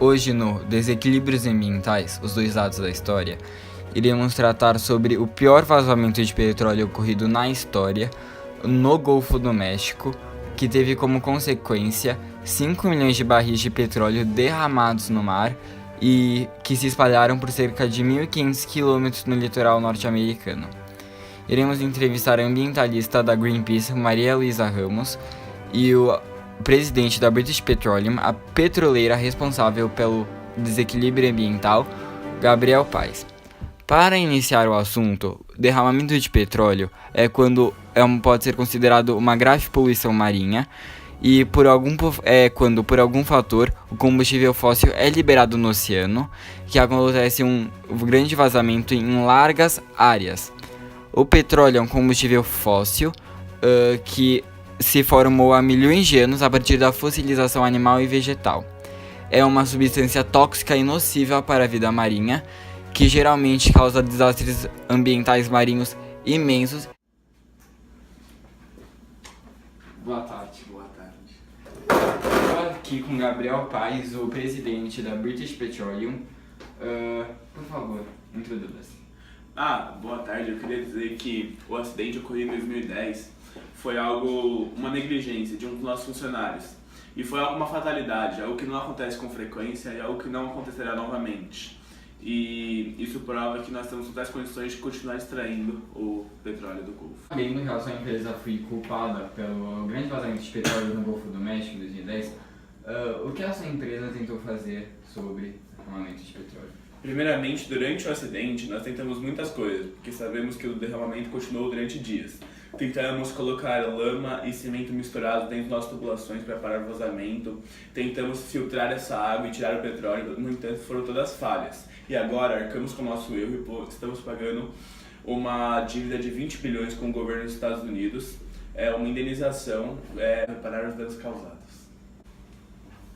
Hoje no Desequilíbrios Ambientais, os dois lados da história, iremos tratar sobre o pior vazamento de petróleo ocorrido na história no Golfo do México, que teve como consequência 5 milhões de barris de petróleo derramados no mar e que se espalharam por cerca de 1.500 quilômetros no litoral norte-americano. Iremos entrevistar a ambientalista da Greenpeace, Maria Luísa Ramos, e o presidente da British Petroleum, a petroleira responsável pelo desequilíbrio ambiental, Gabriel Paes. Para iniciar o assunto, derramamento de petróleo é quando pode ser considerado uma grave poluição marinha e quando por algum fator o combustível fóssil é liberado no oceano, que acontece um grande vazamento em largas áreas. O petróleo é um combustível fóssil que se formou há milhões de anos a partir da fossilização animal e vegetal. É uma substância tóxica e nociva para a vida marinha, que geralmente causa desastres ambientais marinhos imensos. Boa tarde. Boa tarde. Estou aqui com Gabriel Paes, o presidente da British Petroleum. Por favor, introduza-se. Boa tarde. Eu queria dizer que o acidente ocorrido em 2010 foi uma negligência de um dos nossos funcionários. E foi uma fatalidade, algo que não acontece com frequência e algo que não acontecerá novamente. E isso prova que nós temos totais condições de continuar extraindo o petróleo do Golfo. Sabendo que a sua empresa foi culpada pelo grande vazamento de petróleo no Golfo do México em 2010, o que a sua empresa tentou fazer sobre o derramamento de petróleo? Primeiramente, durante o acidente, nós tentamos muitas coisas, porque sabemos que o derramamento continuou durante dias. Tentamos colocar lama e cimento misturados dentro das nossas tubulações para parar o vazamento. Tentamos filtrar essa água e tirar o petróleo, no entanto, foram todas falhas. E agora, arcamos com o nosso erro e estamos pagando uma dívida de 20 bilhões com o governo dos Estados Unidos, uma indenização para reparar os danos causados.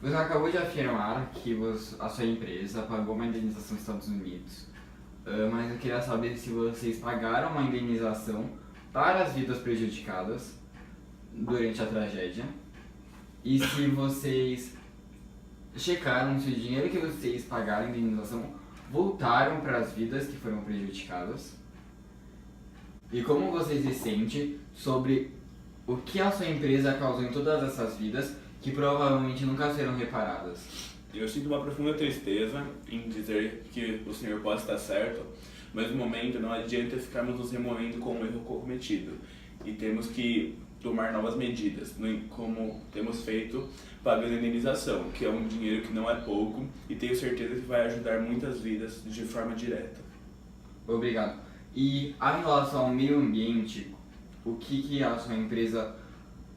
Você acabou de afirmar que a sua empresa pagou uma indenização nos Estados Unidos, mas eu queria saber se vocês pagaram uma indenização para as vidas prejudicadas durante a tragédia e se vocês checaram se o dinheiro que vocês pagaram em indenização voltaram para as vidas que foram prejudicadas e como vocês se sentem sobre o que a sua empresa causou em todas essas vidas que provavelmente nunca serão reparadas. Eu sinto uma profunda tristeza em dizer que o senhor pode estar certo, mas no momento não adianta ficarmos nos remoendo com o erro cometido e temos que tomar novas medidas, como temos feito pagando a indenização, que é um dinheiro que não é pouco e tenho certeza que vai ajudar muitas vidas de forma direta. Obrigado. E a relação ao meio ambiente, o que a sua empresa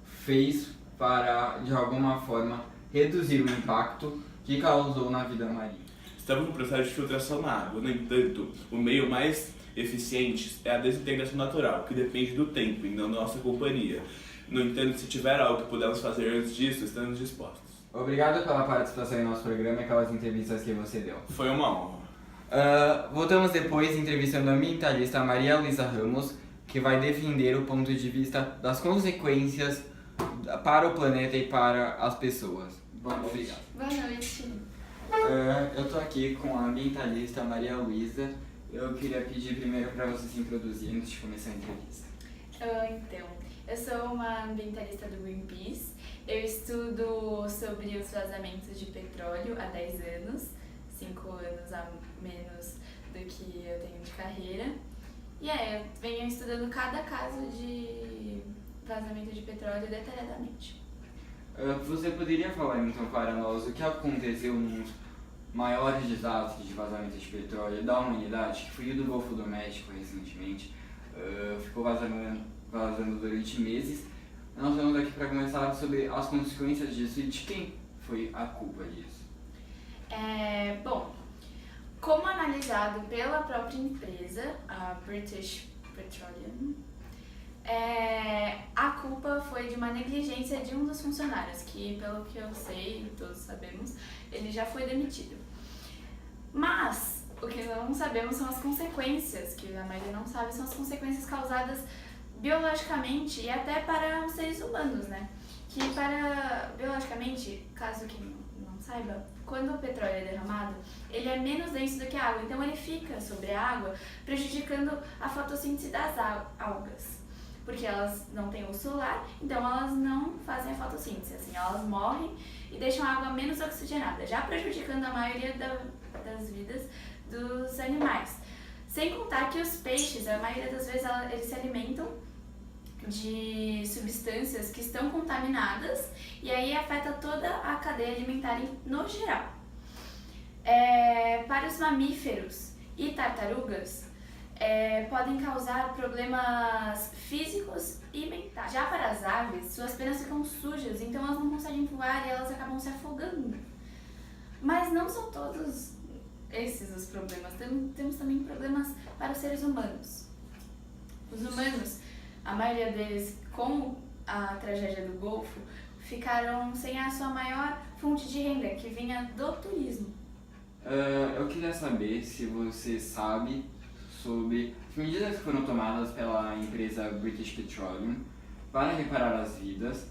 fez para, de alguma forma, reduzir o impacto que causou na vida marinha? Estamos no processo de filtração na água, no entanto, o meio mais eficiente é a desintegração natural, que depende do tempo e não da nossa companhia. No entanto, se tiver algo que pudermos fazer antes disso, estamos dispostos. Obrigado pela participação em nosso programa e pelas entrevistas que você deu. Foi uma honra. Voltamos depois entrevistando a ambientalista Maria Luísa Ramos, que vai defender o ponto de vista das consequências para o planeta e para as pessoas. Bom, obrigado. Boa noite. Eu tô aqui com a ambientalista Maria Luísa. Eu queria pedir primeiro para você se introduzir antes de começar a entrevista. Então, eu sou uma ambientalista do Greenpeace. Eu estudo sobre os vazamentos de petróleo há 10 anos, 5 anos a menos do que eu tenho de carreira. E eu venho estudando cada caso de vazamento de petróleo detalhadamente. Você poderia falar então para nós o que aconteceu nos maiores desastres de vazamento de petróleo da humanidade, que foi o do Golfo do México recentemente, ficou vazando durante meses. Nós estamos aqui para conversar sobre as consequências disso e de quem foi a culpa disso. Bom, como analisado pela própria empresa, a British Petroleum, a culpa foi de uma negligência de um dos funcionários, que pelo que eu sei, todos sabemos, ele já foi demitido. Mas o que não sabemos são as consequências, que a maioria não sabe, são as consequências causadas biologicamente e até para os seres humanos, né? Que biologicamente, caso que não saiba, quando o petróleo é derramado, ele é menos denso do que a água, então ele fica sobre a água, prejudicando a fotossíntese das algas. Porque elas não têm luz solar, então elas não fazem a fotossíntese, assim, elas morrem e deixam a água menos oxigenada, já prejudicando a maioria das vidas dos animais. Sem contar que os peixes, a maioria das vezes, eles se alimentam de substâncias que estão contaminadas e aí afeta toda a cadeia alimentar no geral. Para os mamíferos e tartarugas, podem causar problemas físicos e mentais. Já para as aves, suas penas ficam sujas, então elas não conseguem voar e elas acabam se afogando. Mas não são todos esses os problemas. Temos também problemas para os seres humanos. Os humanos, a maioria deles, com a tragédia do Golfo, ficaram sem a sua maior fonte de renda, que vinha do turismo. Eu queria saber se você sabe sobre as medidas que foram tomadas pela empresa British Petroleum para reparar as vidas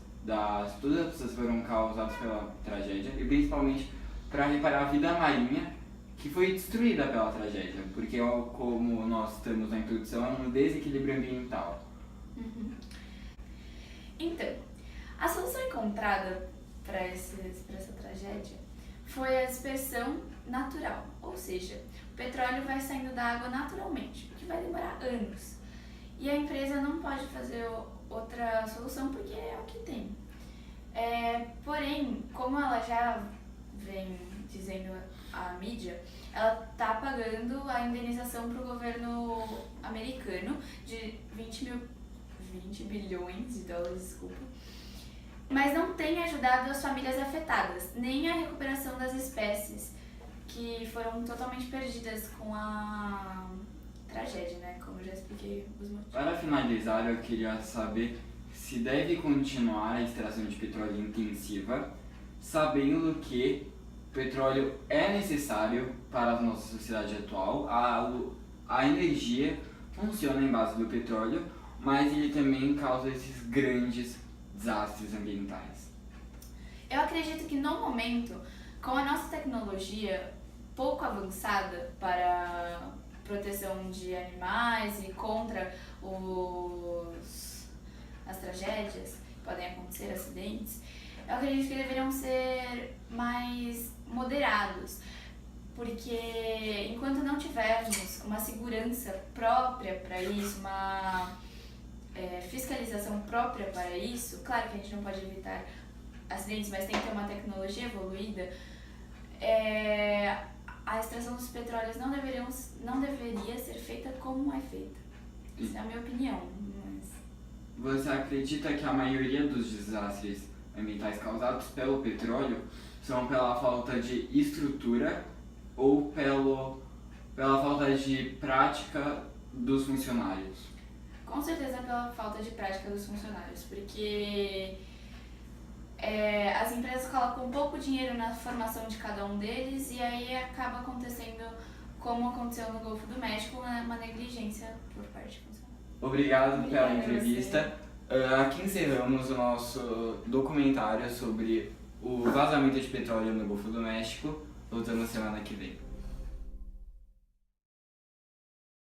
todas as pessoas que foram causadas pela tragédia e principalmente para reparar a vida marinha que foi destruída pela tragédia, porque como nós estamos na introdução, é um desequilíbrio ambiental. Então, a solução encontrada para essa tragédia foi a dispersão natural, ou seja, o petróleo vai saindo da água naturalmente, o que vai demorar anos. E a empresa não pode fazer outra solução porque é o que tem. Porém, como ela já vem dizendo à mídia, ela está pagando a indenização para o governo americano de 20 bilhões de dólares, desculpa, mas não tem ajudado as famílias afetadas, nem a recuperação das espécies que foram totalmente perdidas com a tragédia, né? Como eu já expliquei os motivos. Para finalizar, eu queria saber se deve continuar a extração de petróleo intensiva, sabendo que o petróleo é necessário para a nossa sociedade atual, a energia funciona em base do petróleo, mas ele também causa esses grandes desastres ambientais. Eu acredito que no momento, com a nossa tecnologia pouco avançada para proteção de animais e contra as tragédias que podem acontecer, acidentes, eu acredito que deveriam ser mais moderados, porque enquanto não tivermos uma segurança própria para isso, uma fiscalização própria para isso, claro que a gente não pode evitar acidentes, mas tem que ter uma tecnologia evoluída, a extração dos petróleos não deveria ser feita como é feita. Essa é a minha opinião. Você acredita que a maioria dos desastres ambientais causados pelo petróleo são pela falta de estrutura ou pela falta de prática dos funcionários? Com certeza pela falta de prática dos funcionários, porque as empresas colocam pouco dinheiro na formação de cada um deles e aí acaba acontecendo como aconteceu no Golfo do México, uma negligência por parte do funcionário. Obrigado pela entrevista. Aqui encerramos o nosso documentário sobre o vazamento de petróleo no Golfo do México. Voltamos semana que vem.